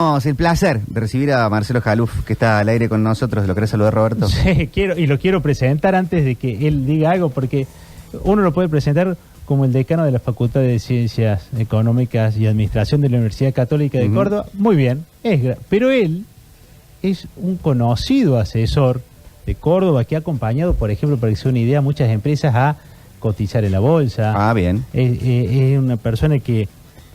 El placer de recibir a Marcelo Jaluf, que está al aire con nosotros. ¿Lo querés saludar, Roberto? Sí, lo quiero presentar antes de que él diga algo, porque uno lo puede presentar como el decano de la Facultad de Ciencias Económicas y Administración de la Universidad Católica de Córdoba. Muy bien, pero él es un conocido asesor de Córdoba que ha acompañado, por ejemplo, para que sea una idea, a muchas empresas a cotizar en la bolsa. Ah, bien. Es una persona que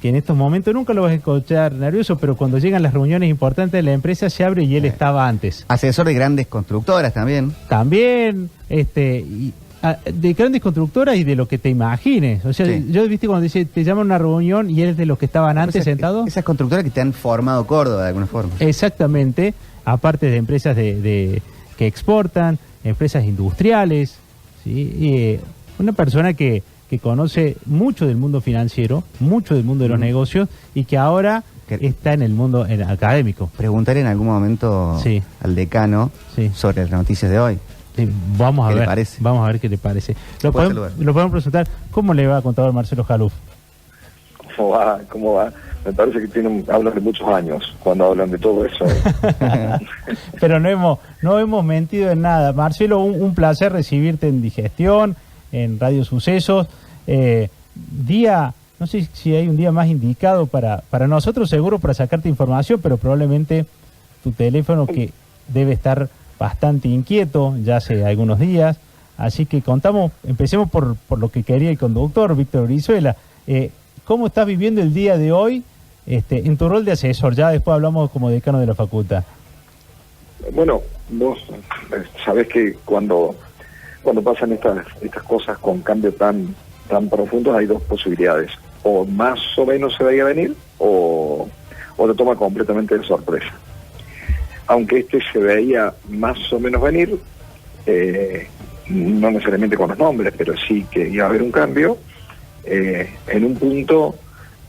en estos momentos nunca lo vas a escuchar nervioso, pero cuando llegan las reuniones importantes de la empresa se abre y él estaba antes. Asesor de grandes constructoras también. También, de grandes constructoras y de lo que te imagines. O sea, Sí. yo viste cuando dice, te llaman a una reunión y él es de los que estaban antes sentados. Esas constructoras que te han formado Córdoba de alguna forma. Exactamente, aparte de empresas que exportan, empresas industriales, ¿sí? Una persona que conoce mucho del mundo financiero, mucho del mundo de los negocios y que ahora está en el mundo académico. Preguntaré en algún momento al decano sobre las noticias de hoy. Sí, vamos a ver. ¿Qué le parece? Vamos a ver qué le parece. Lo podemos presentar. ¿Cómo le va, contador Marcelo Jaluf? ¿Cómo va? Me parece que hablan de muchos años cuando hablan de todo eso. Pero no hemos mentido en nada. Marcelo, un placer recibirte en Digestión, en Radio Sucesos. No sé si hay un día más indicado para nosotros, seguro para sacarte información, pero probablemente tu teléfono que debe estar bastante inquieto ya hace algunos días. Así que empecemos por lo que quería el conductor, Víctor Brizuela. ¿Cómo estás viviendo el día de hoy en tu rol de asesor? Ya después hablamos como decano de la facultad. Bueno, vos sabés que cuando pasan estas cosas con cambios tan profundos hay dos posibilidades: o más o menos se veía venir o te toma completamente de sorpresa. Aunque se veía más o menos venir, no necesariamente con los nombres, pero sí que iba a haber un cambio. En un punto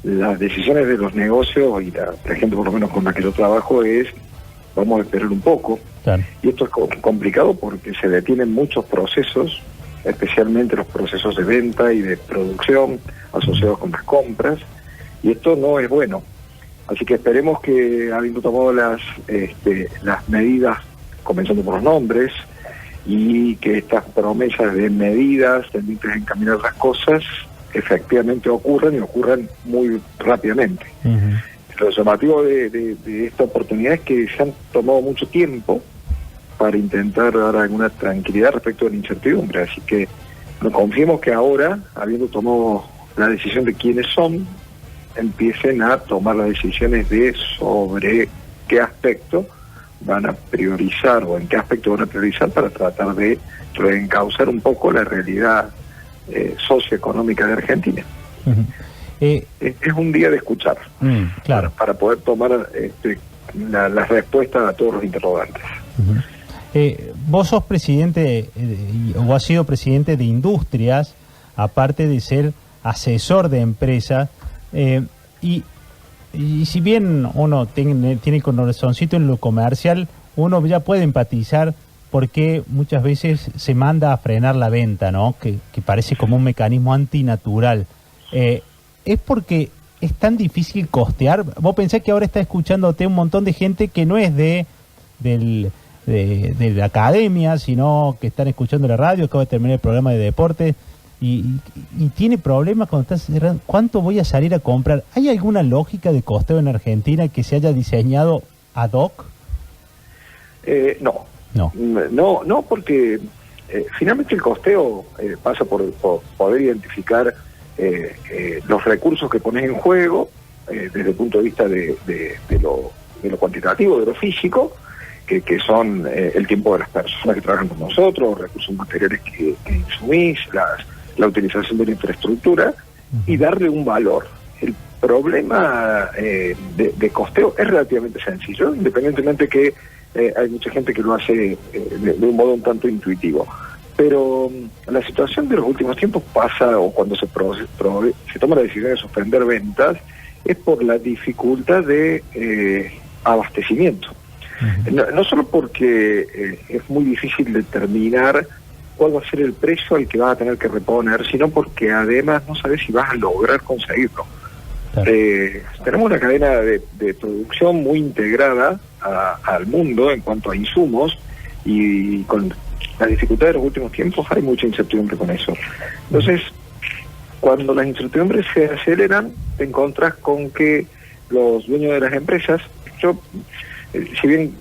las decisiones de los negocios y la gente por lo menos con la que yo trabajo es: vamos a esperar un poco. Claro. Y esto es complicado porque se detienen muchos procesos, especialmente los procesos de venta y de producción asociados con las compras, y esto no es bueno. Así que esperemos que, habiendo tomado las medidas, comenzando por los nombres, y que estas promesas de medidas tendientes a encaminar las cosas efectivamente ocurran y ocurran muy rápidamente. Lo llamativo de esta oportunidad es que se han tomado mucho tiempo para intentar dar alguna tranquilidad respecto de la incertidumbre, así que nos confiemos que ahora, habiendo tomado la decisión de quiénes son, empiecen a tomar las decisiones sobre qué aspecto van a priorizar o en qué aspecto van a priorizar para tratar de reencauzar un poco la realidad socioeconómica de Argentina. Es un día de escuchar, claro, para poder tomar la respuesta a todos los interrogantes. Vos sos presidente o has sido presidente de industrias, aparte de ser asesor de empresas, y si bien uno tiene corazoncito en lo comercial, uno ya puede empatizar porque muchas veces se manda a frenar la venta, ¿no? Que parece como un mecanismo antinatural. ¿Es porque es tan difícil costear? Vos pensás que ahora está escuchándote un montón de gente que no es de la academia, sino que están escuchando la radio, acaba de terminar el programa de deportes y tiene problemas cuando estás cerrando. ¿Cuánto voy a salir a comprar? ¿Hay alguna lógica de costeo en Argentina que se haya diseñado ad hoc? No, porque finalmente el costeo pasa por poder identificar los recursos que pones en juego desde el punto de vista de lo cuantitativo, de lo físico, que son el tiempo de las personas que trabajan con nosotros, los recursos materiales que insumís, la utilización de la infraestructura, y darle un valor. El problema de costeo es relativamente sencillo, independientemente que hay mucha gente que lo hace de un modo un tanto intuitivo. Pero la situación de los últimos tiempos pasa, o cuando se toma la decisión de suspender ventas, es por la dificultad de abastecimiento. No solo porque es muy difícil determinar cuál va a ser el precio al que vas a tener que reponer, sino porque además no sabes si vas a lograr conseguirlo. Claro. Tenemos una cadena de producción muy integrada al mundo en cuanto a insumos, y con la dificultad de los últimos tiempos hay mucha incertidumbre con eso. Entonces, cuando las incertidumbres se aceleran, te encontrás con que los dueños de las empresas, yo, si bien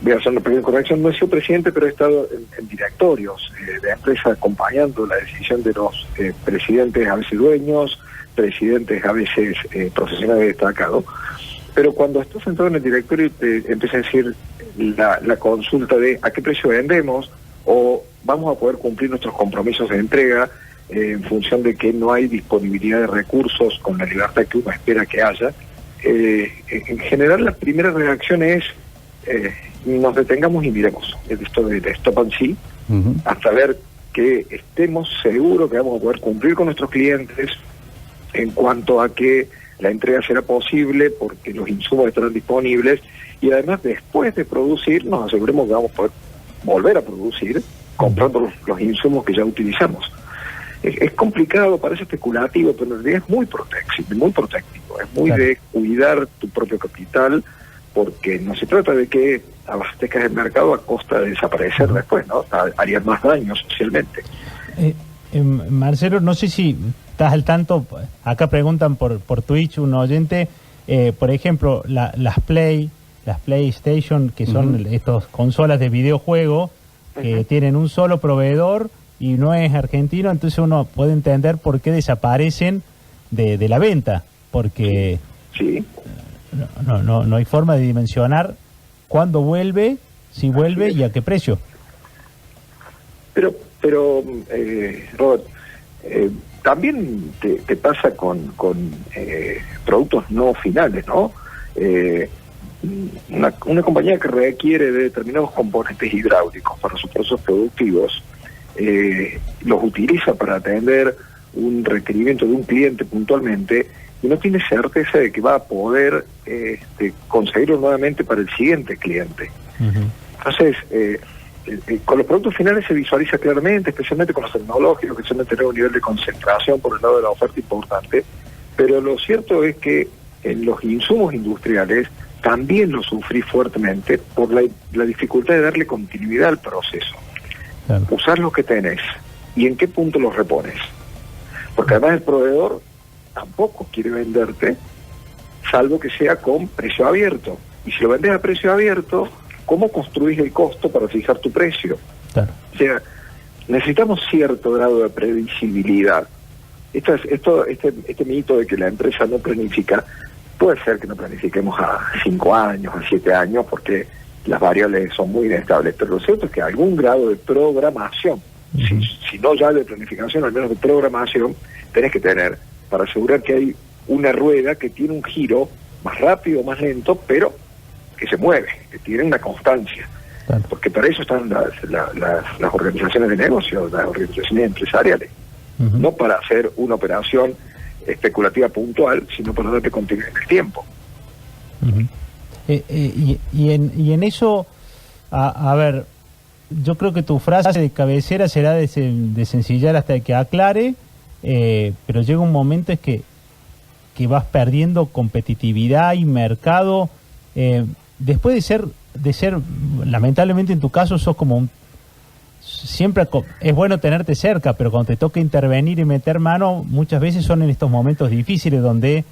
voy a hacer una pequeña corrección, no he sido presidente, pero he estado en directorios de empresas acompañando la decisión de los presidentes, a veces dueños, presidentes a veces profesionales destacados. Pero cuando estás sentado en el directorio te empieza a decir la consulta de a qué precio vendemos, o vamos a poder cumplir nuestros compromisos de entrega en función de que no hay disponibilidad de recursos con la libertad que uno espera que haya. En general la primera reacción es nos detengamos y miremos esto de stop and see, hasta ver que estemos seguros que vamos a poder cumplir con nuestros clientes en cuanto a que la entrega será posible porque los insumos estarán disponibles, y además después de producir nos aseguremos que vamos a poder volver a producir comprando los insumos que ya utilizamos. Es complicado, parece especulativo, pero en realidad es muy protectivo, es muy de cuidar tu propio capital, porque no se trata de que abastezcas el mercado a costa de desaparecer después, ¿no? Haría más daño socialmente. Marcelo, no sé si estás al tanto, acá preguntan por Twitch un oyente, por ejemplo, las PlayStation, que son estos consolas de videojuego, que tienen un solo proveedor y no es argentino, entonces uno puede entender por qué desaparecen de la venta, porque sí. No hay forma de dimensionar cuándo vuelve, si vuelve y a qué precio. Pero Robert, también te pasa con productos no finales, ¿no? Una compañía que requiere de determinados componentes hidráulicos para sus procesos productivos, los utiliza para atender un requerimiento de un cliente puntualmente y no tiene certeza de que va a poder conseguirlo nuevamente para el siguiente cliente. Entonces, con los productos finales se visualiza claramente, especialmente con los tecnológicos, que suelen tener un nivel de concentración por el lado de la oferta importante, pero lo cierto es que en los insumos industriales también lo sufrí fuertemente por la dificultad de darle continuidad al proceso. Claro. Usar los que tenés y en qué punto los repones. Porque además el proveedor tampoco quiere venderte, salvo que sea con precio abierto. Y si lo vendes a precio abierto, ¿cómo construís el costo para fijar tu precio? Claro. O sea, necesitamos cierto grado de previsibilidad. Este mito de que la empresa no planifica, puede ser que no planifiquemos a 5 años, a 7 años, porque las variables son muy inestables, pero lo cierto es que algún grado de programación, si no ya de planificación, al menos de programación, tenés que tener para asegurar que hay una rueda que tiene un giro más rápido, más lento, pero que se mueve, que tiene una constancia. Claro. Porque para eso están las organizaciones de negocio, las organizaciones empresariales, no para hacer una operación especulativa puntual, sino para darle continuidad en el tiempo. Y en eso, a ver, yo creo que tu frase de cabecera será de sencillar hasta que aclare, pero llega un momento es que vas perdiendo competitividad y mercado, después de ser, lamentablemente en tu caso sos como siempre es bueno tenerte cerca, pero cuando te toca intervenir y meter mano, muchas veces son en estos momentos difíciles donde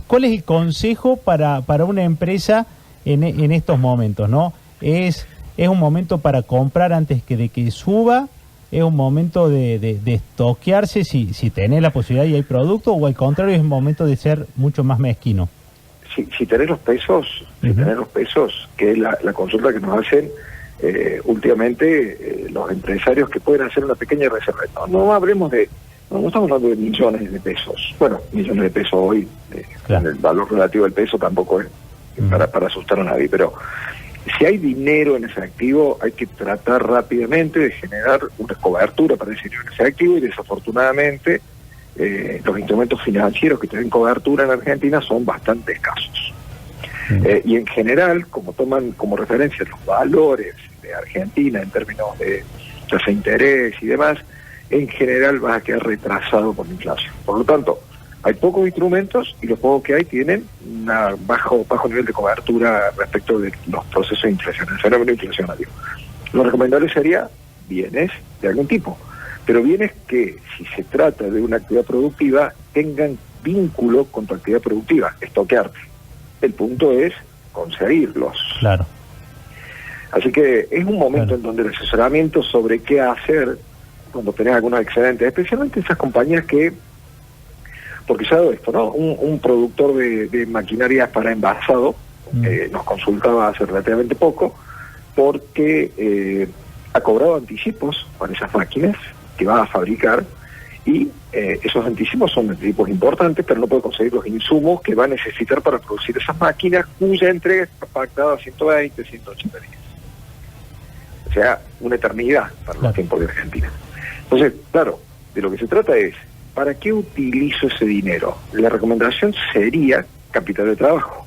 ¿cuál es el consejo para una empresa en estos momentos, no? ¿Es un momento para comprar antes de que suba? ¿Es un momento de estoquearse si tenés la posibilidad y hay producto? ¿O al contrario es un momento de ser mucho más mezquino? Si tenés los pesos, que es la consulta que nos hacen últimamente los empresarios, que pueden hacer una pequeña reserva. No hablemos no estamos hablando de millones de pesos. Bueno, millones de pesos hoy, claro. El valor relativo del peso tampoco es para asustar a nadie, pero si hay dinero en ese activo, hay que tratar rápidamente de generar una cobertura para ese dinero en ese activo, y desafortunadamente los instrumentos financieros que tienen cobertura en Argentina son bastante escasos. Y en general, como toman como referencia los valores de Argentina en términos de tasa de interés y demás, en general vas a quedar retrasado por la inflación. Por lo tanto, Hay pocos instrumentos y los pocos que hay tienen un bajo nivel de cobertura respecto de los procesos inflacionarios, el fenómeno inflacionario. Lo recomendable sería bienes de algún tipo, pero bienes que, si se trata de una actividad productiva, tengan vínculo con tu actividad productiva, estoquearte. El punto es conseguirlos. Claro. Así que es un momento en donde el asesoramiento sobre qué hacer cuando tenés algunos excedentes, especialmente esas compañías que, porque ya esto, ¿no? Un productor de maquinarias para envasado nos consultaba hace relativamente poco porque ha cobrado anticipos para esas máquinas que va a fabricar y esos anticipos son anticipos importantes, pero no puede conseguir los insumos que va a necesitar para producir esas máquinas cuya entrega está pactada a 120, 180 días. O sea, una eternidad para los tiempos de Argentina. Entonces, claro, de lo que se trata es, ¿para qué utilizo ese dinero? La recomendación sería capital de trabajo.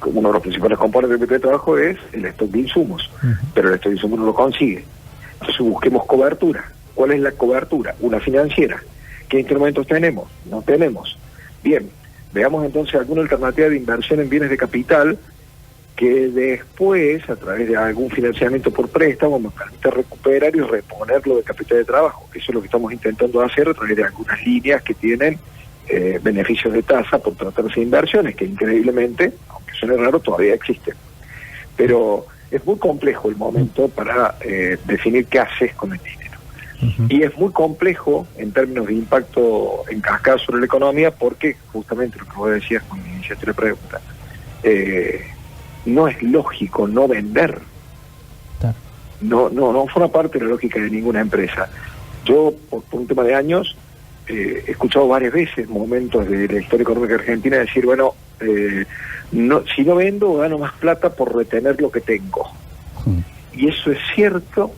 Uno de los principales componentes del capital de trabajo es el stock de insumos, pero el stock de insumos no lo consigue. Entonces busquemos cobertura. ¿Cuál es la cobertura? Una financiera. ¿Qué instrumentos tenemos? No tenemos. Bien, veamos entonces alguna alternativa de inversión en bienes de capital que después, a través de algún financiamiento por préstamo, nos permite recuperar y reponerlo de capital de trabajo. Eso es lo que estamos intentando hacer a través de algunas líneas que tienen beneficios de tasa por tratarse de inversiones, que increíblemente, aunque suene raro, todavía existen. Pero es muy complejo el momento para definir qué haces con el dinero. Y es muy complejo en términos de impacto en cascada sobre la economía, porque justamente lo que vos decías cuando iniciaste la pregunta, no es lógico no vender. No forma parte de la lógica de ninguna empresa. Yo, por un tema de años, he escuchado varias veces momentos de la historia económica argentina decir, bueno, si no vendo, gano más plata por retener lo que tengo. Y eso es cierto,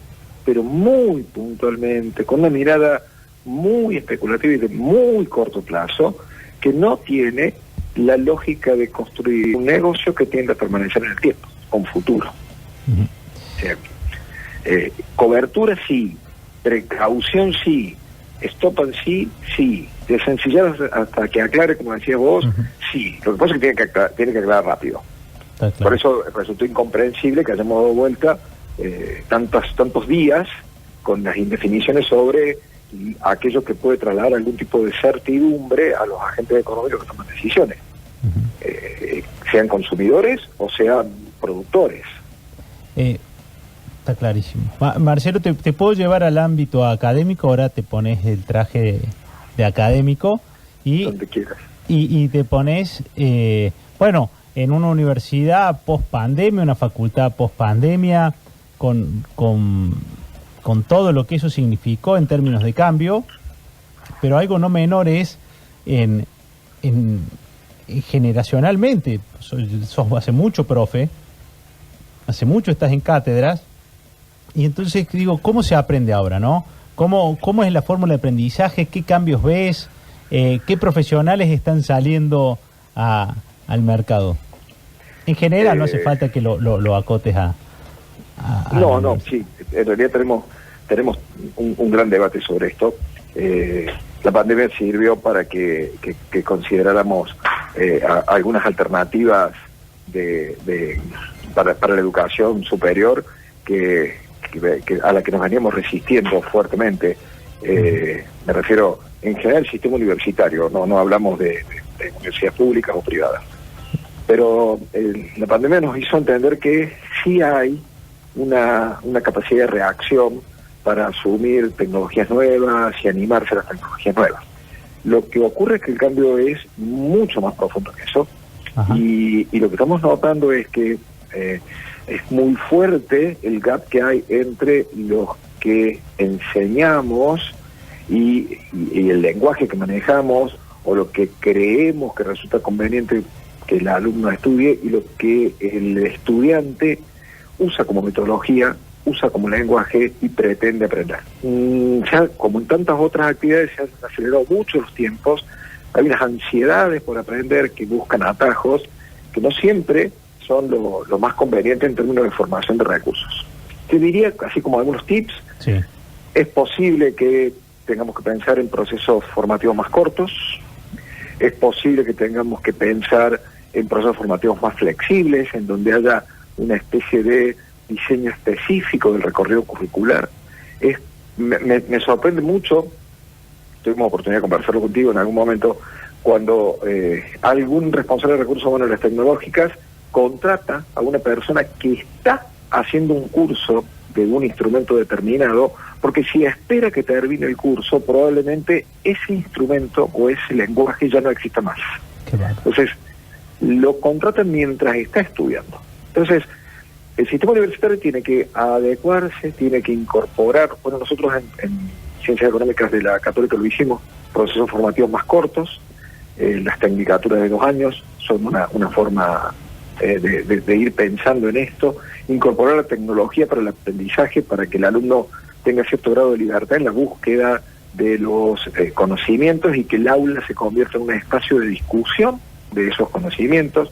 pero muy puntualmente, con una mirada muy especulativa y de muy corto plazo, que no tiene la lógica de construir un negocio que tienda a permanecer en el tiempo, con futuro. O sea, cobertura sí, precaución sí, stop and sí, de sencillar hasta que aclare, como decías vos, sí. Lo que pasa es que tiene que aclarar rápido. Claro. Por eso resultó incomprensible que hayamos dado vuelta tantos días con las indefiniciones sobre aquello que puede trasladar algún tipo de certidumbre a los agentes económicos que toman decisiones, sean consumidores o sean productores. Está clarísimo. Marcelo, te puedo llevar al ámbito académico. Ahora te pones el traje de académico y donde quieras. Y te pones, bueno, en una universidad post-pandemia, una facultad post-pandemia, con todo lo que eso significó en términos de cambio, pero algo no menor es en generacionalmente. Sos hace mucho profe, hace mucho estás en cátedras, y entonces digo, ¿cómo se aprende ahora, no? ¿Cómo es la fórmula de aprendizaje? ¿Qué cambios ves? ¿Qué profesionales están saliendo al mercado? En general, no hace falta que lo acotes a No, sí, en realidad tenemos un gran debate sobre esto. La pandemia sirvió para que consideráramos algunas alternativas para la educación superior que a la que nos veníamos resistiendo fuertemente. Me refiero en general al sistema universitario, no hablamos de universidades públicas o privadas. Pero la pandemia nos hizo entender que sí hay una capacidad de reacción para asumir tecnologías nuevas y animarse a las tecnologías nuevas. Lo que ocurre es que el cambio es mucho más profundo que eso. Y lo que estamos notando es que es muy fuerte el gap que hay entre los que enseñamos y el lenguaje que manejamos, o lo que creemos que resulta conveniente que el alumno estudie, y lo que el estudiante usa como metodología, usa como lenguaje y pretende aprender. Ya como en tantas otras actividades se han acelerado mucho los tiempos, hay unas ansiedades por aprender que buscan atajos que no siempre son lo más conveniente en términos de formación de recursos. Te diría, así como algunos tips, sí. Es posible que tengamos que pensar en procesos formativos más cortos, Es posible que tengamos que pensar en procesos formativos más flexibles, en donde haya una especie de diseño específico del recorrido curricular. Me sorprende mucho, tuvimos oportunidad de conversarlo contigo en algún momento, cuando algún responsable de recursos humanos de las tecnológicas contrata a una persona que está haciendo un curso de un instrumento determinado, porque si espera que termine el curso, probablemente ese instrumento o ese lenguaje ya no exista más. Entonces, lo contratan mientras está estudiando. Entonces, el sistema universitario tiene que adecuarse, tiene que incorporar, bueno, nosotros en Ciencias Económicas de la Católica lo hicimos, procesos formativos más cortos, las tecnicaturas de 2 años son una forma de ir pensando en esto, incorporar la tecnología para el aprendizaje, para que el alumno tenga cierto grado de libertad en la búsqueda de los conocimientos y que el aula se convierta en un espacio de discusión de esos conocimientos.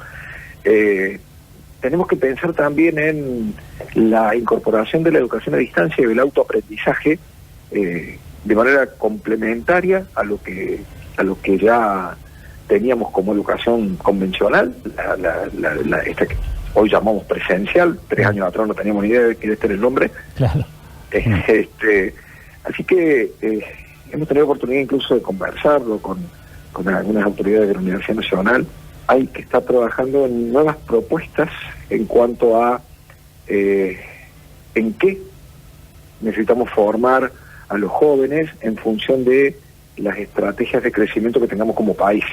Tenemos que pensar también en la incorporación de la educación a distancia y del autoaprendizaje de manera complementaria a lo que ya teníamos como educación convencional, esta que hoy llamamos presencial. 3 años atrás no teníamos ni idea de que este era el nombre. Claro. Así que hemos tenido oportunidad incluso de conversarlo con algunas autoridades de la Universidad Nacional. Hay que estar trabajando en nuevas propuestas en cuanto a en qué necesitamos formar a los jóvenes en función de las estrategias de crecimiento que tengamos como país.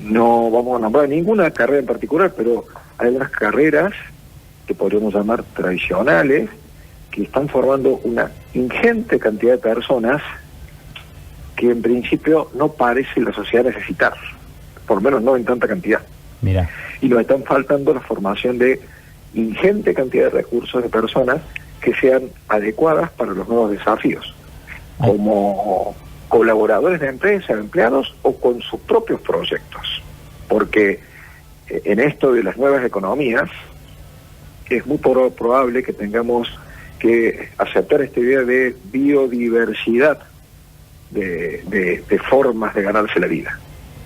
No vamos a nombrar ninguna carrera en particular, pero hay algunas carreras que podríamos llamar tradicionales, que están formando una ingente cantidad de personas que en principio no parece la sociedad necesitar, por lo menos no en tanta cantidad. Mira. Y nos están faltando la formación de ingente cantidad de recursos de personas que sean adecuadas para los nuevos desafíos, como colaboradores de empresas, empleados o con sus propios proyectos. Porque en esto de las nuevas economías es muy probable que tengamos que aceptar esta idea de biodiversidad de formas de ganarse la vida.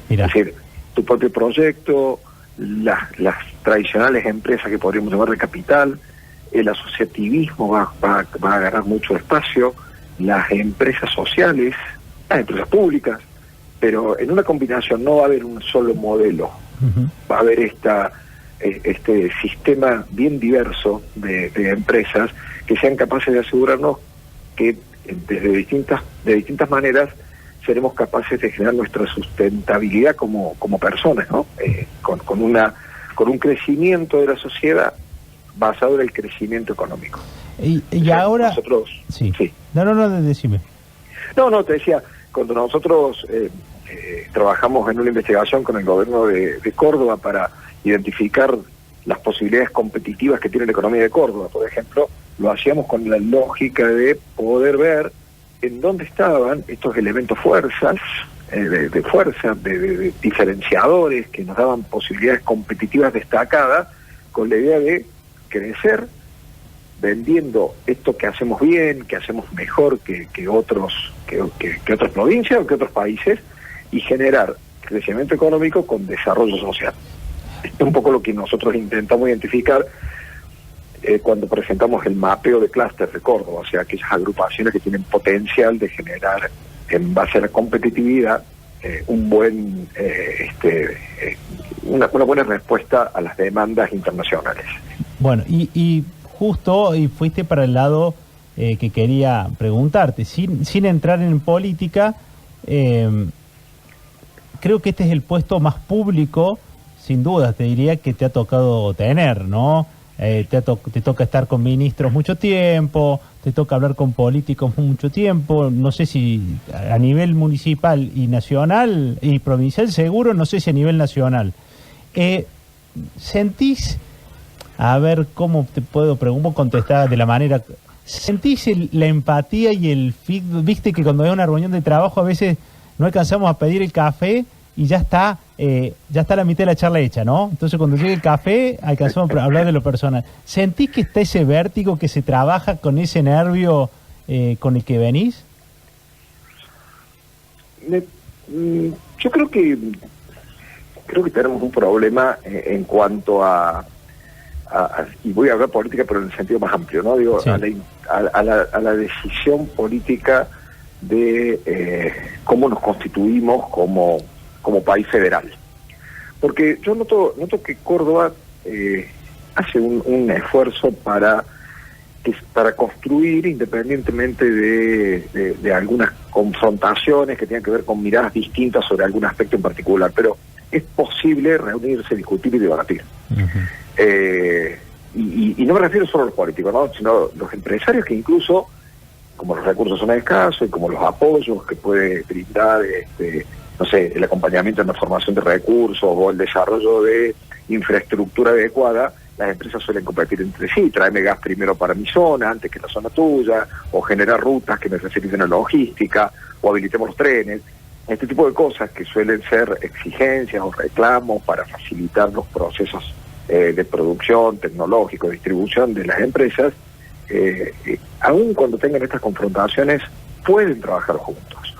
Mira. Es decir, tu propio proyecto, las tradicionales empresas que podríamos llamar de capital, el asociativismo va a ganar mucho espacio, las empresas sociales, las empresas públicas, pero en una combinación no va a haber un solo modelo. Va a haber este sistema bien diverso de empresas que sean capaces de asegurarnos que de distintas maneras seremos capaces de generar nuestra sustentabilidad como personas, ¿no? Con un crecimiento de la sociedad basado en el crecimiento económico. Y o sea, ahora... Nosotros... Sí. Sí. No, decime. No, te decía, cuando nosotros trabajamos en una investigación con el gobierno de Córdoba para identificar las posibilidades competitivas que tiene la economía de Córdoba, por ejemplo, lo hacíamos con la lógica de poder ver en dónde estaban estos elementos de diferenciadores que nos daban posibilidades competitivas destacadas, con la idea de crecer vendiendo esto que hacemos bien, que hacemos mejor que otras provincias o que otros países, y generar crecimiento económico con desarrollo social. Esto es un poco lo que nosotros intentamos identificar cuando presentamos el mapeo de clústeres de Córdoba, o sea, aquellas agrupaciones que tienen potencial de generar, en base a la competitividad, una buena respuesta a las demandas internacionales. Bueno, y justo fuiste para el lado que quería preguntarte, sin entrar en política, creo que este es el puesto más público, sin duda, te diría, que te ha tocado tener, ¿no? Te toca estar con ministros mucho tiempo, te toca hablar con políticos mucho tiempo, no sé si a nivel municipal y nacional y provincial seguro, no sé si a nivel nacional. ¿Sentís, a ver cómo te puedo contestar de la manera, sentís la empatía y el feedback? Viste que cuando hay una reunión de trabajo a veces no alcanzamos a pedir el café y ya está la mitad de la charla hecha, ¿no? Entonces cuando llegue el café alcanzamos a hablar de lo personal. ¿Sentís que está ese vértigo, que se trabaja con ese nervio con el que venís? Yo creo que tenemos un problema en cuanto y voy a hablar política pero en el sentido más amplio, ¿no? Digo, sí. a la decisión política de cómo nos constituimos como país federal. Porque yo noto que Córdoba hace un esfuerzo para construir, independientemente de algunas confrontaciones que tengan que ver con miradas distintas sobre algún aspecto en particular, pero es posible reunirse, discutir y debatir. Uh-huh. Y no me refiero solo a los políticos, ¿no? Sino los empresarios que incluso, como los recursos son escasos y como los apoyos que puede brindar, no sé, el acompañamiento en la formación de recursos o el desarrollo de infraestructura adecuada, las empresas suelen competir entre sí, tráeme gas primero para mi zona, antes que la zona tuya, o generar rutas que me faciliten la logística, o habilitemos los trenes. Este tipo de cosas que suelen ser exigencias o reclamos para facilitar los procesos de producción, tecnológico, distribución de las empresas, aun cuando tengan estas confrontaciones, pueden trabajar juntos.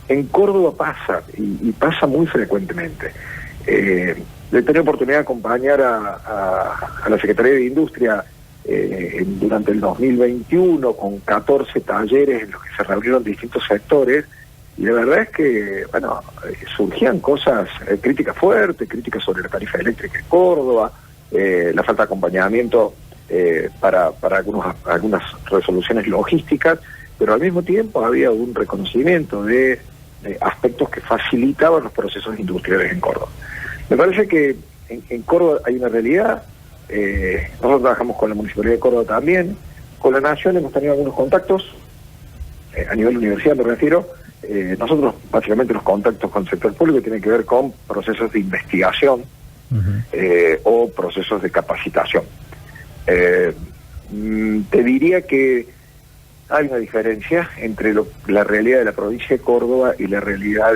En Córdoba pasa, y pasa muy frecuentemente. He tenido oportunidad de acompañar a la Secretaría de Industria durante el 2021 con 14 talleres en los que se reunieron distintos sectores, y la verdad es que, bueno, surgían cosas, críticas fuertes, críticas sobre la tarifa eléctrica en Córdoba, la falta de acompañamiento para algunas resoluciones logísticas, pero al mismo tiempo había un reconocimiento de aspectos que facilitaban los procesos industriales en Córdoba. Me parece que en Córdoba hay una realidad, nosotros trabajamos con la Municipalidad de Córdoba también, con la Nación hemos tenido algunos contactos, a nivel universidad me refiero. Nosotros básicamente los contactos con el sector público tienen que ver con procesos de investigación o procesos de capacitación. Te diría que hay una diferencia entre la realidad de la provincia de Córdoba y la realidad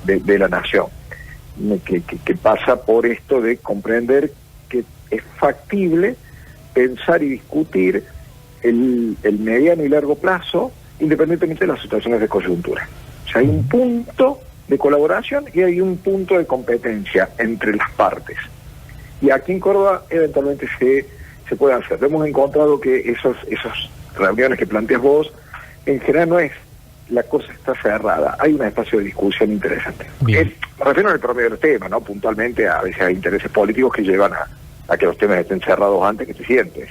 de la nación, que pasa por esto de comprender que es factible pensar y discutir el mediano y largo plazo independientemente de las situaciones de coyuntura. O sea, hay un punto de colaboración y hay un punto de competencia entre las partes. Y aquí en Córdoba eventualmente se puede hacer. Hemos encontrado que esas reuniones que planteas vos, en general no es la cosa está cerrada, hay un espacio de discusión interesante. Me refiero al promedio del tema, ¿no? Puntualmente a veces hay intereses políticos que llevan a que los temas estén cerrados antes que te sientes,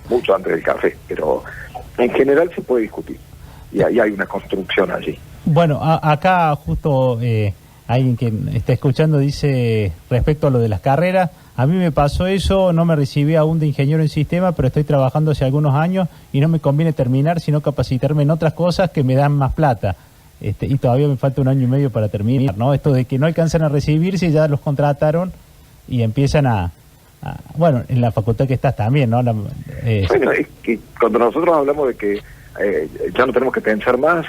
mucho antes del café, pero en general se puede discutir. Y ahí hay una construcción allí. Bueno, acá justo alguien que está escuchando dice respecto a lo de las carreras, a mí me pasó eso, no me recibí aún de ingeniero en sistema, pero estoy trabajando hace algunos años y no me conviene terminar, sino capacitarme en otras cosas que me dan más plata. Y todavía me falta 1 año y medio para terminar, ¿no? Esto de que no alcanzan a recibirse, ya los contrataron y empiezan bueno, en la facultad que estás también, ¿no? Bueno, es que cuando nosotros hablamos de que ya no tenemos que pensar más,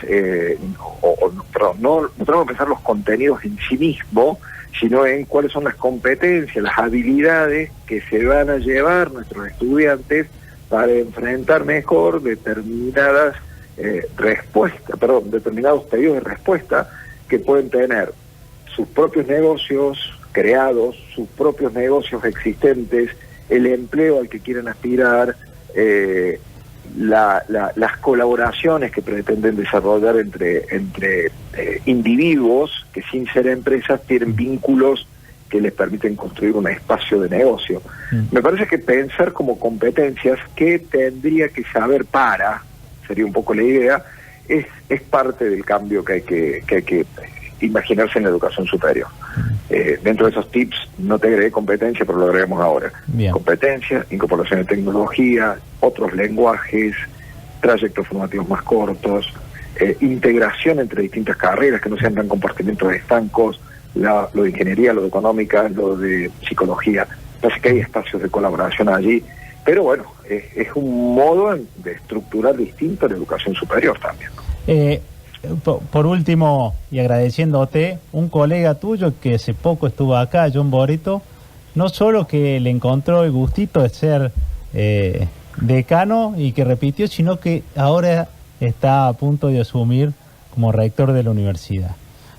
no tenemos que pensar los contenidos en sí mismo, sino en cuáles son las competencias, las habilidades que se van a llevar nuestros estudiantes para enfrentar mejor determinados pedidos de respuesta que pueden tener sus propios negocios creados, sus propios negocios existentes, el empleo al que quieren aspirar, las colaboraciones que pretenden desarrollar entre individuos que sin ser empresas tienen vínculos que les permiten construir un espacio de negocio. Me parece que pensar como competencias que tendría que saber sería un poco la idea, es parte del cambio que hay que imaginarse en la educación superior. Dentro de esos tips no te agregué competencia, pero lo agregamos ahora. Bien. Competencia, incorporación de tecnología, otros lenguajes, trayectos formativos más cortos, integración entre distintas carreras que no sean tan compartimentos estancos, lo de ingeniería, lo de económica, lo de psicología. Así que hay espacios de colaboración allí, pero bueno, es un modo de estructurar distinto la educación superior también. Por último, y agradeciéndote, un colega tuyo que hace poco estuvo acá, John Boreto, no solo que le encontró el gustito de ser decano y que repitió, sino que ahora está a punto de asumir como rector de la universidad.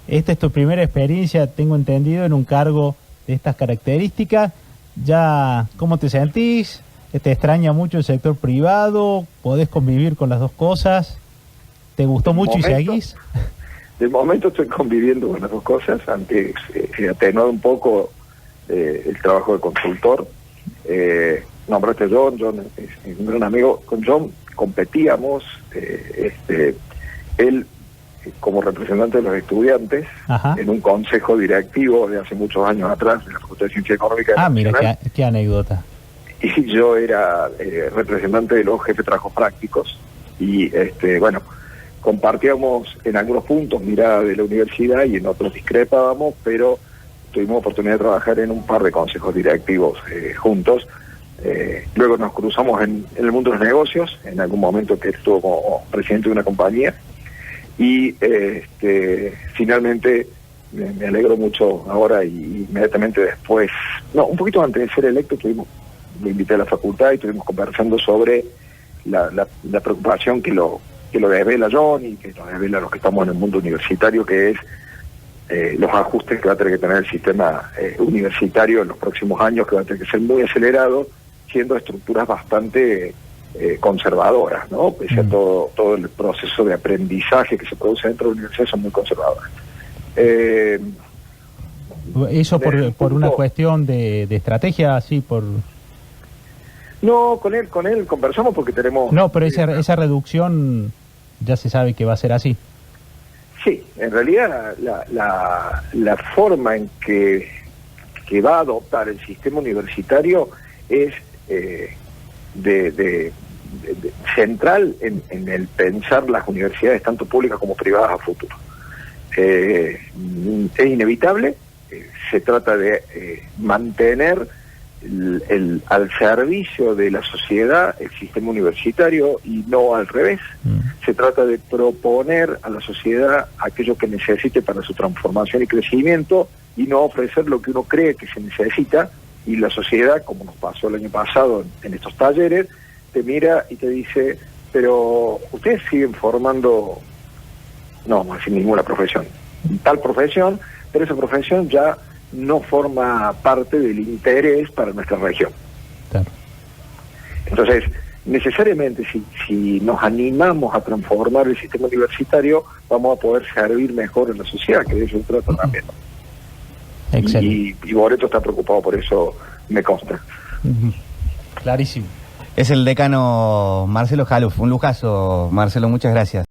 esta es tu primera experiencia, tengo entendido, en un cargo de estas características. Ya, ¿cómo te sentís? ¿Te extraña mucho el sector privado? ¿Podés convivir con las dos cosas? ¿Te gustó mucho y seguís? De momento estoy conviviendo con las dos cosas. Antes he atenuado un poco el trabajo de consultor. Nombraste a John es un gran amigo. Con John competíamos, él como representante de los estudiantes. Ajá. En un consejo directivo de hace muchos años atrás de la Facultad de Ciencia Económica. Mira, qué anécdota. Y yo era representante de los jefes de trabajos prácticos y bueno, compartíamos en algunos puntos mirada de la universidad y en otros discrepábamos, pero tuvimos oportunidad de trabajar en un par de consejos directivos juntos. Luego nos cruzamos en el mundo de los negocios, en algún momento que estuvo como presidente de una compañía, y finalmente me alegro mucho ahora y inmediatamente después, un poquito antes de ser electo, lo invité a la facultad y estuvimos conversando sobre la preocupación que lo desvela John y que nos desvela los que estamos en el mundo universitario, que es los ajustes que va a tener que tener el sistema universitario en los próximos años, que va a tener que ser muy acelerado, siendo estructuras bastante conservadoras, ¿no? Pese a todo el proceso de aprendizaje que se produce dentro de la universidad, son muy conservadoras. ¿Eso por una cuestión de estrategia, así por...? No, con él conversamos porque tenemos... No, pero esa reducción ya se sabe que va a ser así. Sí, en realidad la forma en que va a adoptar el sistema universitario es central en el pensar las universidades, tanto públicas como privadas, a futuro. Es inevitable, se trata de mantener al servicio de la sociedad el sistema universitario y no al revés. Se trata de proponer a la sociedad aquello que necesite para su transformación y crecimiento y no ofrecer lo que uno cree que se necesita, y la sociedad, como nos pasó el año pasado en estos talleres, te mira y te dice, pero ustedes siguen formando, no vamos a decir ninguna profesión, tal profesión, pero esa profesión ya no forma parte del interés para nuestra región. Claro. Entonces, necesariamente, si nos animamos a transformar el sistema universitario, vamos a poder servir mejor en la sociedad, que de eso se trata también. Y Boreto está preocupado por eso, me consta. Clarísimo. Es el decano Marcelo Jaluf. Un lujazo, Marcelo, muchas gracias.